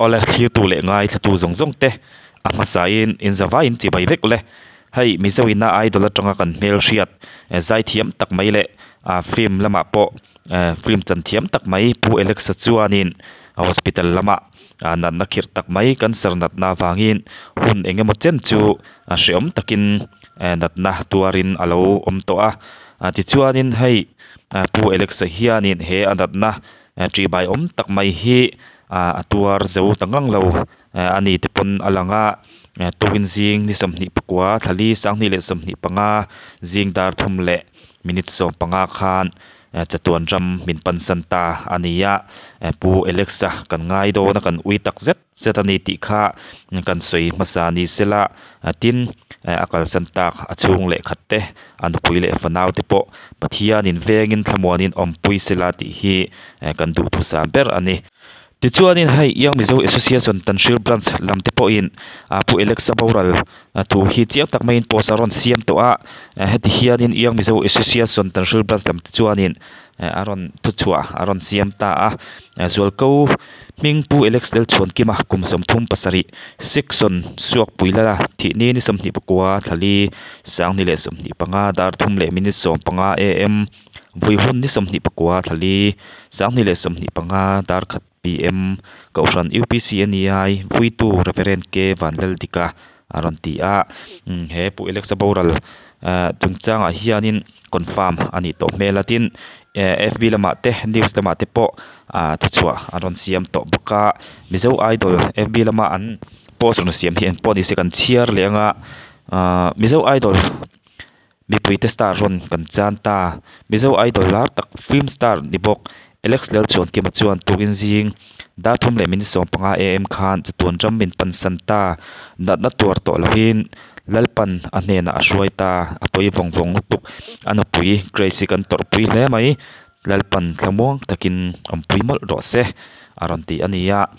ole thli tu le ngai thatu zongjong te ama sain in zawain chi bai vek le hei mizoina idol atanga kan mel riat zai thiam tak mai le film lama po film chan thiam tak mai pu alexa chuanin hospital lama nan nakhir tak mai kan sarnat na wangin hun engemaw chen chu hriom takin natna tuarin alo om to ti chuanin hei pu alexa hianin he anatna tri bai om tak mai hi atuar zo tangang lo ani te pon alanga towin zing ni samni pakwa thali sangni le samni panga zing dar thum le minute som panga khan chatuan ram min pansanta ania pu alexa kan ngai do na kan ui tak zetani ti kha kan soi masani sela tin akal santak achung le khatte an pui le fanau te po pathian in vengin thamonin ompui sela ti hi kan du thu samper ani tichuanin hai yang mizo association tanshil branch lamte po in pu alexa boral tu hi chiang tak main posaron siam to heti hianin yang mizo association tanshil branch lam tichuanin aron tuchua aron siam ta zolko ming pu alexa del chon ki ma kum som thum pasari section suak puilala thi ni samni pakwa thali sangni le samni panga dar thum le minute som panga am vui hun ni samni pakwa thali sangni le samni panga dar khat PM kauran UPCNI vuitu referent ke vanlel dika aranti he pu alexa boral chungchang hianin confirm ani to melatin FB lama te news lama te po thuchwa aron siam to buka mizo idol FB lama an post no siam hian po ni second cheer lenga mizo idol mi puite star ron kan chanta mizo idol lar tak film star ni bok Alex Lel chon ke machuan tuin zing da thum le min som panga am khan chatuan ram min pan santa na tuar to lovin lalpan anena ashwaita apoi vongvong tuk anapui crazy kan tor pui le mai lalpan thamong takin ampui mal ro se aranti ania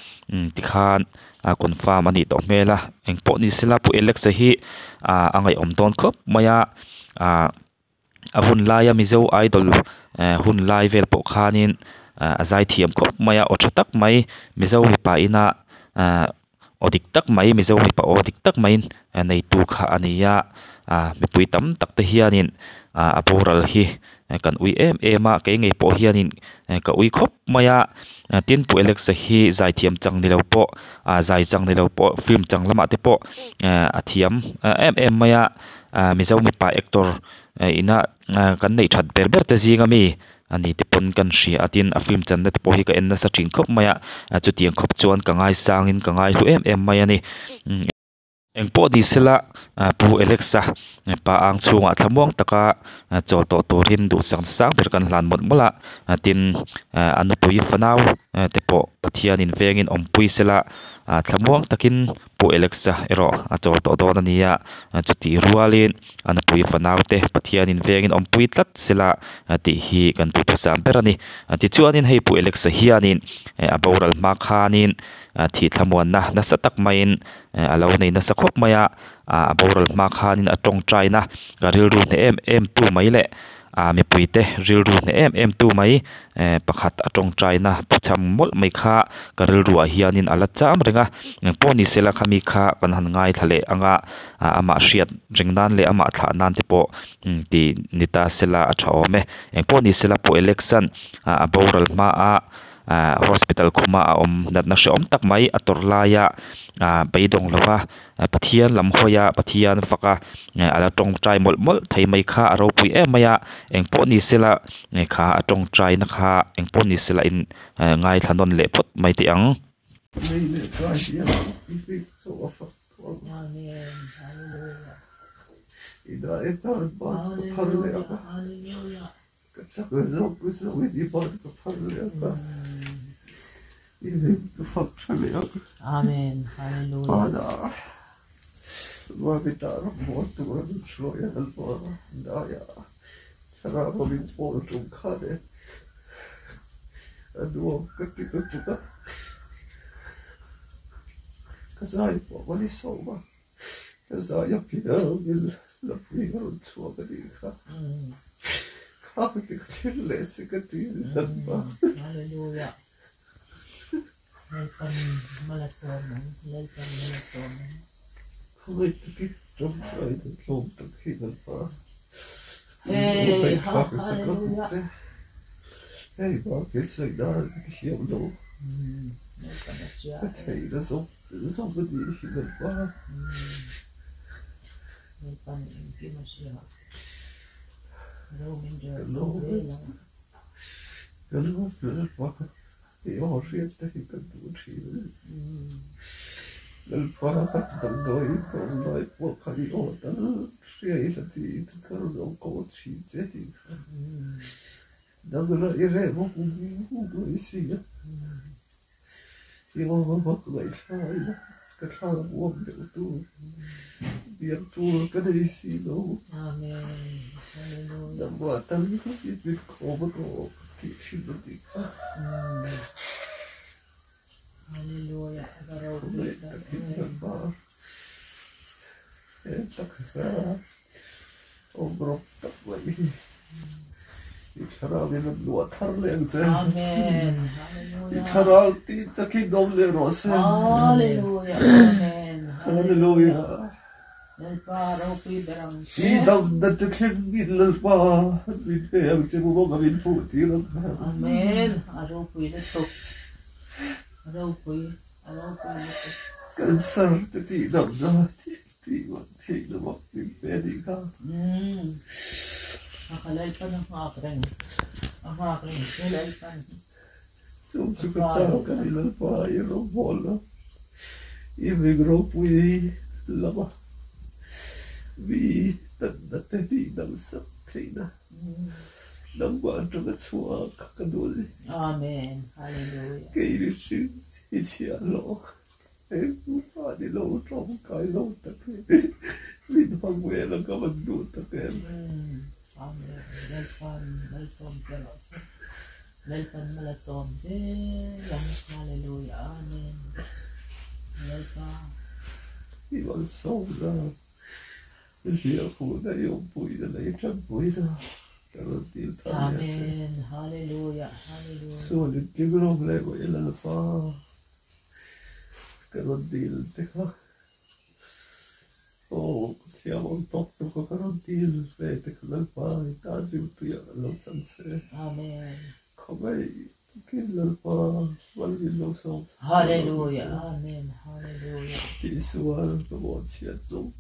tikhan confirm ani to mela engpo ni sila pu Alex hi angai omdon khop maya ahun laya mizo idol hun lai vel po khanin azai thiam khop maya othatak mai mizo mi pa ina odik tak mai mizo mi pa odik tak mai nei tu kha ania mi pui tam tak te hianin aboral hi kan ui ema ke ngei po hianin ka ui khop maya tin pu alexa hi zai thiam chang ni lo po zai chang ni lo po film chang lama te po athiam maya mizo mi pa actor ina kan nei that ber te zinga mi ani te pon kan ria atin a film chan na te po hi ka enna sa thin khop maya chu tiang khop chuan ka ngai sangin ka ngai lu maya ni engpo di sela pu alexa pa ang chunga thamong taka chol to torin du sang ber kan hlan mot mola tin anu pui fanau te po pathian in vengin ompui sela thamong takin pu alexa ero chol to don ania chuti rualin anu pui fanau te pathian in vengin ompui tlat sela ti hi kan tu sam berani ti chuanin hei pu alexa hianin aboral ma khanin thi thamon na satak main alo nei na sakhop maya aboral ma khanin atong traina garil ru ne em tu mai le mi puite ril ru ne em tu mai pakhat atong traina pucham mol mai kha garil ru hianin ala cham renga poni sela khami kha kan han ngai thale anga ama hriat ringnan le ama thla nan te po ti nita sela athawme poni sela po election aboral ma hospital khuma om natna shom tak mai atorlaya beidong lova pathian lam hoya pathian faka ala tong trai mol thai mai kha aro pui maya engpo ni sela kha atong trai na kha engpo ni sela in ngai thanon le phot mai ti ang Amen. Hallelujah. Vad vi där mot vår slöja bara där ja. Sarà vi på som kade. Då katti. Kasai på vad det så va. Så jag vill la flyga runt så vad det är. Kan det läsa katti. Halleluja. Lalpan malasom, lalpan malasom. Wait, keep jump right and jump the kingdom far. Hey, hallelujah. Hey, Mark, it's like that. You know. Lalpan asya. Hey, there's somebody kingdom far. Lalpan intimasya. Roman Jerusalem. Hello, Mark. Jag har skett det hittat ut skivet. Men bara att de då i på på karriären sker det inte kan de gå till det. Då vill jag är vad hon säger. Jag har varit med så ska klara om det då. Vi är två kan det se då. Amen. Hallelujah. De var att de inte kommer då. Hallelujah. Tack så och brotta mig. I karar det låtar länge. Amen. I Hallelujah. karar alltid så kingdom le rosa. Hallelujah. Amen. Hallelujah. El paro piberang. I dam det klingil pa. Vi ber till våga vill få till. Amen. Aro pide tok. Aro pide. Kan sar det dam da. Ti var vi ber ka. Akalalpan ang hakring. Ang hakring. Kalalpan. Så kan sa kanila pa i robola. I vi grupo i lava. Vi det vidare så klina. De var inte så kakadoli. Amen. Hallelujah. Gud syns i cielo. Vad det låter om kaj låter. Min familj kan man låta det. Amen. Lalpan malasom jelos. Lalpan malasom jelos. Hallelujah. Amen. Lalpan. I var så där. Det sker på det jobb på i den där champoida. Amen. Hallelujah. Hallelujah. Så det går om lego i alla fall. Karantil teka. Och jag var topp på karantil. Vet jag kan bara inte att du gör något sånt. Amen. Kom i killar på vad vill du så. Hallelujah. Amen. Hallelujah. Det är så här på vad sätt så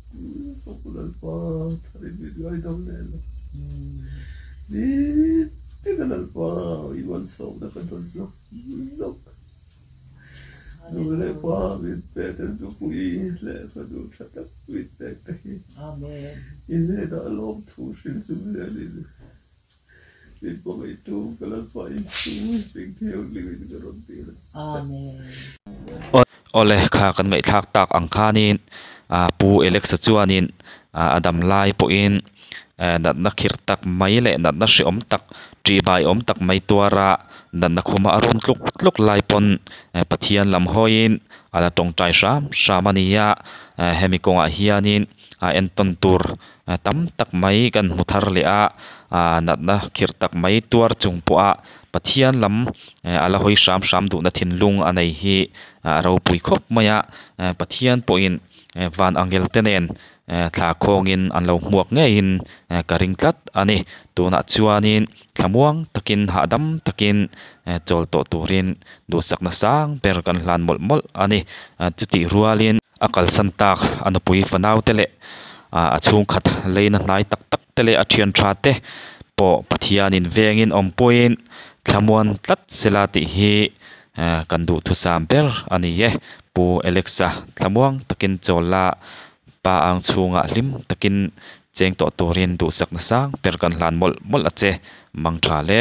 på den på det vill jag inte lämna. Det kan bara i vart så det kan så. Nu är det bara vi bättre du på i läsa du chatta vi det. Amen. I det där långt hos sin som det är. Vi kommer inte att kalla på i så mycket livet runt det. Amen. Ole kha kan mai thak tak angkhanin pu Alexa chuanin adam lai po in dat na khir tak mai le dat na shi om tak tri bai om tak mai tuara dat na khoma arum tluk lai pon pathian lam hoin ala tong tai shamania hemikonga hianin enton tur tam tak mai kan muthar le nat na khir tak mai tuar chungpo pathian lam ala hoi sham du na thinlung anei hi ro pui khop maya pathian po in van angel tenen thla khongin anlo muak nge in karing tlat ani tuna chuanin thlamuang takin hadam takin chol to turin du sakna sang per kan hlan mol ani chuti rualin akal santak anupui fanau tele achung khat leina nai tak tele athian thate po pathianin vengin ompoin thlamuan tlat selati hi kan du thu sam ber ani ye pu Alexa thlamuang takin chola pa ang chunga lim takin cheng to turin du sakna sang per kan hlan mol ache mangtha le